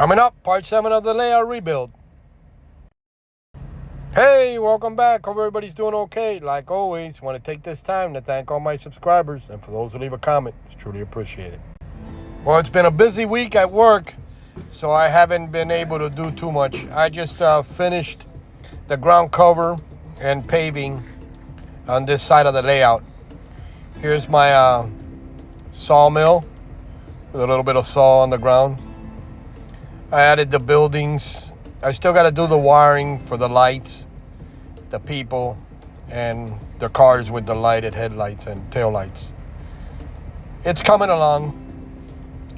Coming up, part 7 of the layout rebuild. Hey, welcome back. Hope everybody's doing okay. Like always, want to take this time to thank all my subscribers, and for those who leave a comment, it's truly appreciated. Well, it's been a busy week at work, so I haven't been able to do too much. I just finished the ground cover and paving on this side of the layout. Here's my sawmill with a little bit of saw on the ground. I added the buildings. I still got to do the wiring for the lights, the people, and the cars with the lighted headlights and tail lights. It's coming along.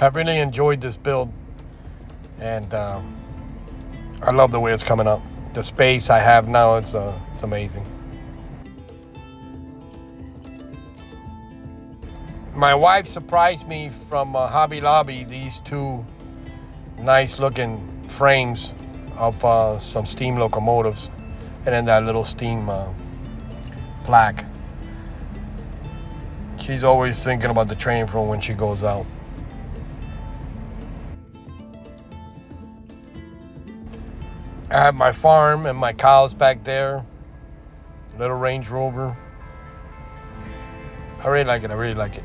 I've really enjoyed this build, and I love the way it's coming up. The space I have now, it's amazing. My wife surprised me from Hobby Lobby, these two nice looking frames of some steam locomotives, and then that little steam plaque. She's always thinking about the train from when she goes out. I have my farm and my cows back there. Little Range Rover. I really like it.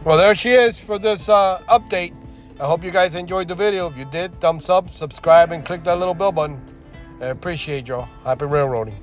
Well, there she is for this update. I hope you guys enjoyed the video. If you did, thumbs up, subscribe, and click that little bell button. I appreciate y'all. Happy railroading.